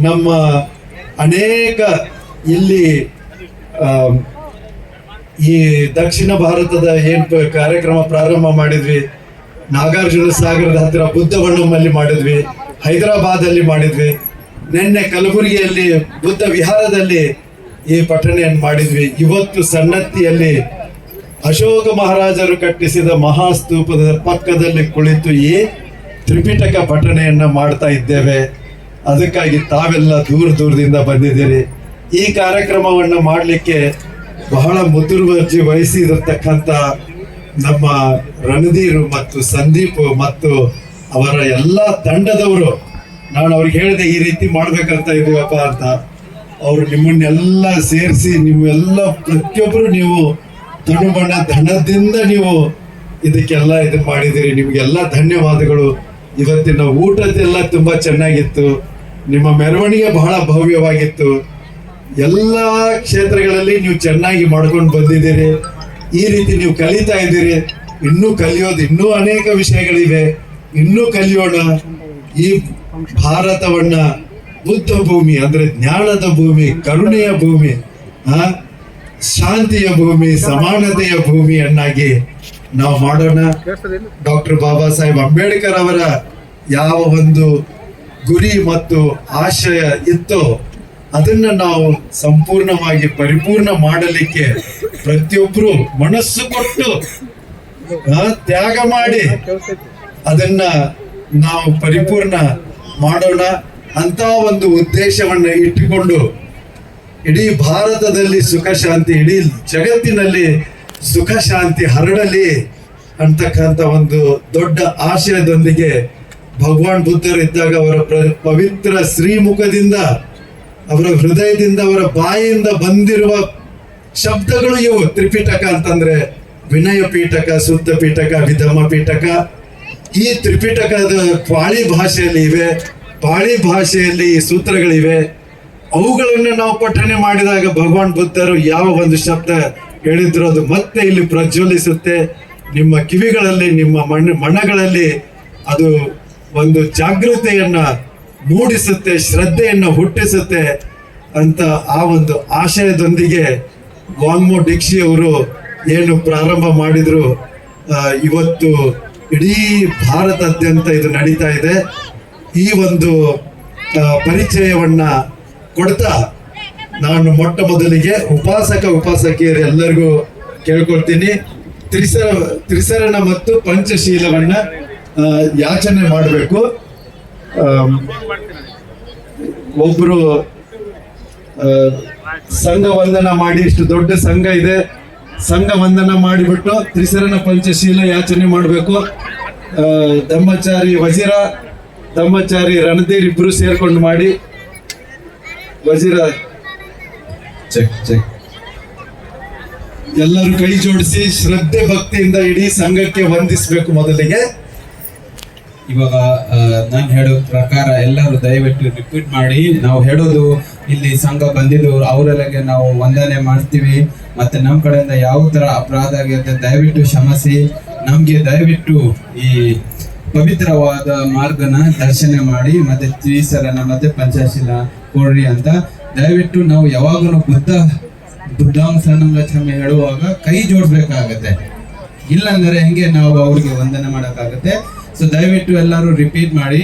ನಮ್ಮ ಅನೇಕ ಇಲ್ಲಿ ಈ ದಕ್ಷಿಣ ಭಾರತದ ಏನ್ ಕಾರ್ಯಕ್ರಮ ಪ್ರಾರಂಭ ಮಾಡಿದ್ವಿ, ನಾಗಾರ್ಜುನ ಸಾಗರದ ಹತ್ತಿರ ಬುದ್ಧವಣ್ಣಂನಲ್ಲಿ ಮಾಡಿದ್ವಿ, ಹೈದರಾಬಾದಲ್ಲಿ ಮಾಡಿದ್ವಿ, ನಿನ್ನೆ ಕಲಬುರಗಿಯಲ್ಲಿ ಬುದ್ಧ ವಿಹಾರದಲ್ಲಿ ಈ ಪಠಣೆಯನ್ನು ಮಾಡಿದ್ವಿ. ಇವತ್ತು ಸನ್ನತ್ತಿಯಲ್ಲಿ ಅಶೋಕ ಮಹಾರಾಜರು ಕಟ್ಟಿಸಿದ ಮಹಾಸ್ತೂಪದ ಪಕ್ಕದಲ್ಲಿ ಕುಳಿತು ಈ ತ್ರಿಪಿಟಕ ಪಠಣೆಯನ್ನ ಮಾಡ್ತಾ ಇದ್ದೇವೆ. ಅದಕ್ಕಾಗಿ ತಾವೆಲ್ಲ ದೂರದಿಂದ ಬಂದಿದ್ದೀರಿ. ಈ ಕಾರ್ಯಕ್ರಮವನ್ನು ಮಾಡಲಿಕ್ಕೆ ಬಹಳ ಮುತುವರ್ಜಿ ವಹಿಸಿರತಕ್ಕಂಥ ನಮ್ಮ ರಣಧೀರು ಮತ್ತು ಸಂದೀಪ್ ಮತ್ತು ಅವರ ಎಲ್ಲ ತಂಡದವರು, ನಾನು ಅವ್ರಿಗೆ ಹೇಳಿದೆ ಈ ರೀತಿ ಮಾಡ್ಬೇಕಂತ ಇದೀವಪ್ಪ ಅಂತ. ಅವರು ನಿಮ್ಮನ್ನೆಲ್ಲ ಸೇರಿಸಿ ನೀವೆಲ್ಲ ಪ್ರತಿಯೊಬ್ಬರು ನೀವು ತನುಬಣ್ಣ ಧನದಿಂದ ನೀವು ಇದಕ್ಕೆಲ್ಲ ಇದು ಮಾಡಿದ್ದೀರಿ. ನಿಮಗೆಲ್ಲ ಧನ್ಯವಾದಗಳು. ಇವತ್ತಿನ ಊಟದೆಲ್ಲ ತುಂಬಾ ಚೆನ್ನಾಗಿತ್ತು. ನಿಮ್ಮ ಮೆರವಣಿಗೆ ಬಹಳ ಭವ್ಯವಾಗಿತ್ತು. ಎಲ್ಲ ಕ್ಷೇತ್ರಗಳಲ್ಲಿ ನೀವು ಚೆನ್ನಾಗಿ ಮಾಡ್ಕೊಂಡು ಬಂದಿದ್ದೀರಿ. ಈ ರೀತಿ ನೀವು ಕಲಿತಾ ಇದ್ದೀರಿ. ಇನ್ನೂ ಕಲಿಯೋದು ಇನ್ನೂ ಅನೇಕ ವಿಷಯಗಳಿವೆ. ಇನ್ನೂ ಕಲಿಯೋಣ. ಈ ಭಾರತವನ್ನ ಬುದ್ಧ ಭೂಮಿ ಅಂದ್ರೆ ಜ್ಞಾನದ ಭೂಮಿ, ಕರುಣೆಯ ಭೂಮಿ, ಶಾಂತಿಯ ಭೂಮಿ, ಸಮಾನತೆಯ ಭೂಮಿಯನ್ನಾಗಿ ನಾವು ಮಾಡೋಣ. ಡಾಕ್ಟರ್ ಬಾಬಾ ಸಾಹೇಬ್ ಅಂಬೇಡ್ಕರ್ ಅವರ ಯಾವ ಒಂದು ಗುರಿ ಮತ್ತು ಆಶಯ ಇತ್ತೋ ಅದನ್ನ ನಾವು ಸಂಪೂರ್ಣವಾಗಿ ಪರಿಪೂರ್ಣ ಮಾಡಲಿಕ್ಕೆ ಪ್ರತಿಯೊಬ್ಬರು ಮನಸ್ಸು ಕೊಟ್ಟು ತ್ಯಾಗ ಮಾಡಿ ಅದನ್ನ ನಾವು ಪರಿಪೂರ್ಣ ಮಾಡೋಣ ಅಂತ ಒಂದು ಉದ್ದೇಶವನ್ನ ಇಟ್ಟುಕೊಂಡು ಇಡೀ ಭಾರತದಲ್ಲಿ ಸುಖ ಶಾಂತಿ, ಇಡೀ ಜಗತ್ತಿನಲ್ಲಿ ಸುಖ ಶಾಂತಿ ಹರಡಲಿ ಅಂತಕ್ಕಂಥ ಒಂದು ದೊಡ್ಡ ಆಶಯದೊಂದಿಗೆ ಭಗವಾನ್ ಬುದ್ಧರು ಇದ್ದಾಗ ಅವರ ಪವಿತ್ರ ಶ್ರೀಮುಖದಿಂದ, ಅವರ ಹೃದಯದಿಂದ, ಅವರ ಬಾಯಿಯಿಂದ ಬಂದಿರುವ ಶಬ್ದಗಳು ಇವು. ತ್ರಿಪಿಟಕ ಅಂತಂದ್ರೆ ವಿನಯ ಪೀಠಕ, ಶುದ್ಧ ಪೀಠಕ, ವಿಧಮ ಪೀಠಕ. ಈ ತ್ರಿಪಿಟಕದ ಪಾಳಿ ಭಾಷೆಯಲ್ಲಿ ಇವೆ. ಪಾಳಿ ಭಾಷೆಯಲ್ಲಿ ಈ ಸೂತ್ರಗಳಿವೆ. ಅವುಗಳನ್ನು ನಾವು ಪಠನೆ ಮಾಡಿದಾಗ ಭಗವಾನ್ ಬುದ್ಧರು ಯಾವ ಒಂದು ಶಬ್ದ ಹೇಳಿದ್ರು ಅದು ಮತ್ತೆ ಇಲ್ಲಿ ಪ್ರಜ್ವಲಿಸುತ್ತೆ. ನಿಮ್ಮ ಕಿವಿಗಳಲ್ಲಿ, ನಿಮ್ಮ ಮನಗಳಲ್ಲಿ ಅದು ಒಂದು ಜಾಗೃತೆಯನ್ನ ಮೂಡಿಸುತ್ತೆ, ಶ್ರದ್ಧೆಯನ್ನ ಹುಟ್ಟಿಸುತ್ತೆ ಅಂತ ಆ ಒಂದು ಆಶಯದೊಂದಿಗೆ ವಾಂಗ್ಮೋ ಡಿಕ್ಷಿ ಅವರು ಏನು ಪ್ರಾರಂಭ ಮಾಡಿದ್ರು, ಇವತ್ತು ಇಡೀ ಭಾರತಾದ್ಯಂತ ಇದು ನಡೀತಾ ಇದೆ. ಈ ಒಂದು ಪರಿಚಯವನ್ನ ಕೊಡ್ತಾ ನಾನು ಮೊಟ್ಟ ಮೊದಲಿಗೆ ಉಪಾಸಕಿಯರು ಎಲ್ಲರಿಗೂ ಕೇಳ್ಕೊಳ್ತೀನಿ, ತ್ರಿಸರಣ ಮತ್ತು ಪಂಚಶೀಲವನ್ನ ಯಾಚನೆ ಮಾಡಬೇಕು. ಒಬ್ರು ಸಂಘ ವಂದನ ಮಾಡಿ, ಇಷ್ಟು ದೊಡ್ಡ ಸಂಘ ಇದೆ, ಸಂಘ ವಂದನ ಮಾಡಿಬಿಟ್ಟು ತ್ರಿಸರಣ ಪಂಚಶೀಲ ಯಾಚನೆ ಮಾಡಬೇಕು. ಧಮ್ಮಚಾರಿ ವಜೀರ, ಧಮ್ಮಚಾರಿ ರಣಧೀರ್ ಇಬ್ರು ಸೇರ್ಕೊಂಡು ಮಾಡಿ. Vajira check check. ಎಲ್ಲರೂ ಕೈ ಜೋಡಿಸಿ ಶ್ರದ್ಧೆ ಭಕ್ತಿಯಿಂದ ಇಡೀ ಸಂಘಕ್ಕೆ ವಂದಿಸಬೇಕು. ಮೊದಲಿಗೆ ಇವಾಗ ನಾನು ಹೇಳೋ ಪ್ರಕಾರ ಎಲ್ಲರೂ ದಯವಿಟ್ಟು ರಿಪೀಟ್ ಮಾಡಿ. ನಾವು ಹೇಳೋದು ಇಲ್ಲಿ ಸಂಘ ಬಂದಿದ್ದು ಅವರೆಲ್ಲಗೆ ನಾವು ವಂದನೆ ಮಾಡ್ತೀವಿ. ಮತ್ತೆ ನಮ್ಮ ಕಡೆಯಿಂದ ಯಾವ ತರ ಅಪರಾಧ ಆಗಿರುತ್ತೆ ದಯವಿಟ್ಟು ಕ್ಷಮಿಸಿ. ನಮ್ಗೆ ದಯವಿಟ್ಟು ಈ ಪವಿತ್ರವಾದ ಮಾರ್ಗನ ದರ್ಶನ ಮಾಡಿ ಮತ್ತೆ ತ್ರಿಸರಣ ಮತ್ತೆ ಪಂಚಶೀಲ ಕೊಡ್ರಿ ಅಂತ ದಯವಿಟ್ಟು ನಾವು ಯಾವಾಗಲೂ ಬುದ್ಧಾಂ ಶರಣಂ ಗಚ್ಚಾಮಿ ಹೇಳುವಾಗ ಕೈ ಜೋಡಿಸ್ಬೇಕಾಗತ್ತೆ. ಇಲ್ಲಾಂದ್ರೆ ಹೆಂಗೆ ನಾವು ಅವ್ರಿಗೆ ವಂದನೆ ಮಾಡೋಕ್ಕಾಗತ್ತೆ. ಸೊ ದಯವಿಟ್ಟು ಎಲ್ಲರೂ ರಿಪೀಟ್ ಮಾಡಿ,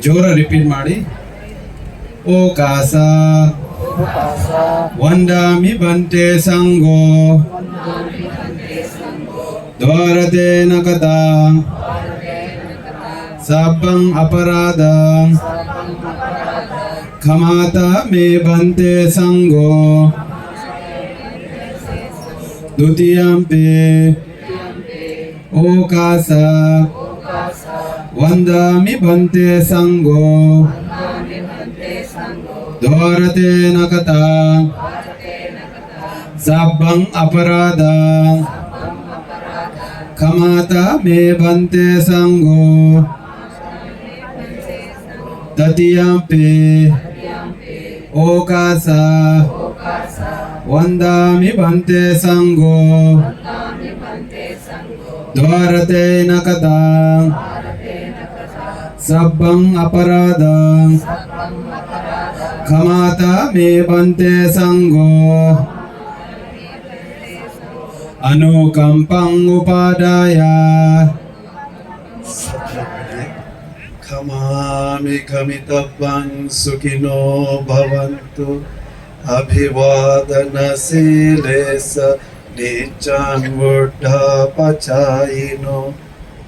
ಜೋರ ರಿಪೀಟ್ ಮಾಡಿ. ಓ ಕಾಸ ವಂದಾಮಿ ಬಂತೆ ಸಂಗೋ ದ್ವಾರತೇನ ಕಥಾ ಸಬ್ಬಂ ಅಪರಾಧ ಖಮಾತ ಮೇ ಬಂತೆ ಸಂಗೋ ದ್ವಿತೀಯಂಪಿ ಓ ಕಾಸ ವಂದಾಮಿ ಬಂತೆ ಸಂಗೋ ದ್ವಾರತೇನ ಕಥಾ ಸಬ್ಬಂ ಅಪರಾಧ ಖಮಾತ ಮೇ ಬಂತೆ ಸಂಗೋ ತೃತೀಯಂಪಿ ಓ ಕಾಸ ವಂದಾಮಿ ಬಂತೆ ಸಂಗೋ ದ್ವಾರತೇನ ಕಥಾ ಸಬ್ಬಂ ಅಪರಾಧ खमाता मे बन्ते संगो अनुकंपं उपादाय खमामि खमितव्यं सुखिनो भवन्तु अभिवादनशीलेस निचं वुड्ढापचायिनो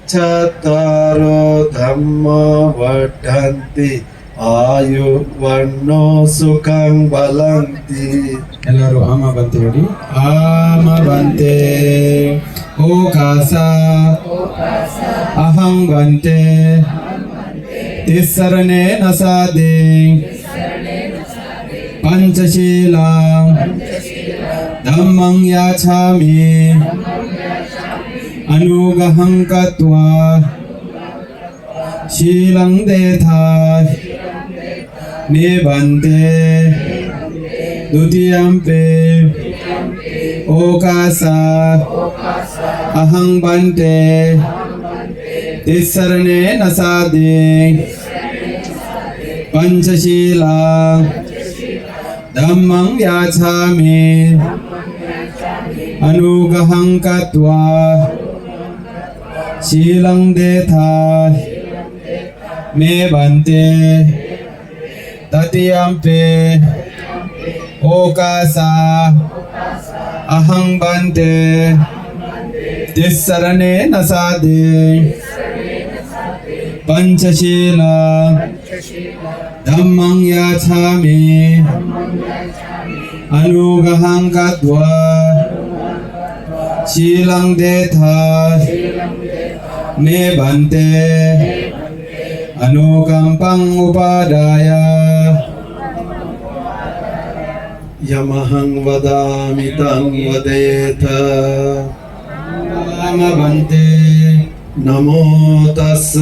चत्वारो धम्मो वर्धन्ति आयुर्वर्णो सुखं बलन्ति ಎಲ್ಲರೂ ಆಮ ಬಂತೆ ಹೇಳಿ ಆಮ ಬಂತೆ ಓಕಾಸ ಅಹಂ ಬಂತೆ ತಿಸ್ಸರನೆ ನಸಾದೆ ಪಂಚಶೀಲ ಧಮ್ಮಂ ಯಾಚಾಮಿ ಅನುಗಹಂ ಕತ್ವಾ ಶೀಲಂ ದೇಥಾ ನಿಬಂತೆ द्वितीयम्पे ओकासा अहं बन्ते तिस्सरणे नसादे पंचशीला धम्मं याचामि अनुगहं कत्वा शीलं देथा मे बन्ते तृतीयम्पे ओकासा अहं बन्ते तिस्सरणे नसादे पंचशीला धम्मं याचामि अनुगहं कत्वा शीलं देथा मे बन्ते अनुकंपं उपादाय यमहं वदामि तं वदेत आम बन्ते नमो तस्स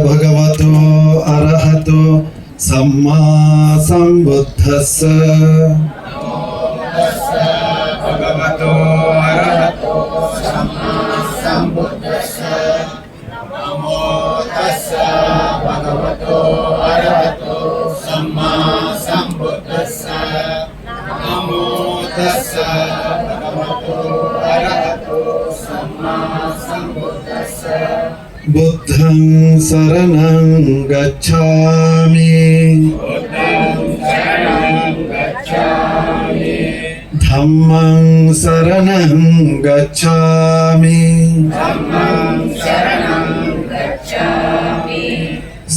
भगवतो अरहतो सम्मा सम्बुद्धस्स भगवतो अरहतो सम्मा सम्बुद्धस्स नमो तस्स भगवतो अरहतो सम्मा सम्बुद्धस्स नमो तस्स भगवतो अरहतो सम्मा सम्बुद्धस्स बुद्धं शरणं गच्छामि धम्मं शरणं गच्छामि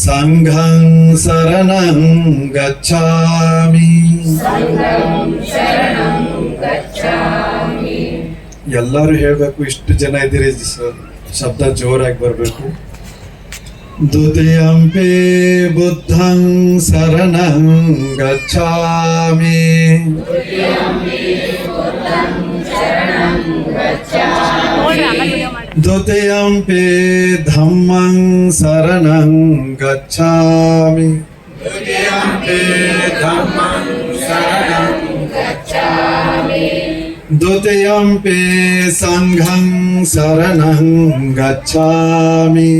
संघं शरणं गच्छामि ಎಲ್ಲರೂ ಹೇಳಬೇಕು. ಇಷ್ಟು ಜನ ಇದ್ದೀರಿ ಶಬ್ದ ಜೋರಾಗಿ ಬರಬೇಕು. ದ್ವಿತೀಯಂಪಿ ಬುದ್ಧಂ ಶರಣಂ ಗಚ್ಛಾಮಿ ದ್ವಿತೀಯಂಪಿ ಧಮ್ಮಂ ಶರಣಂ ಗಚ್ಛಾಮಿ द्वितीयम्पि संघं शरणं गच्छामि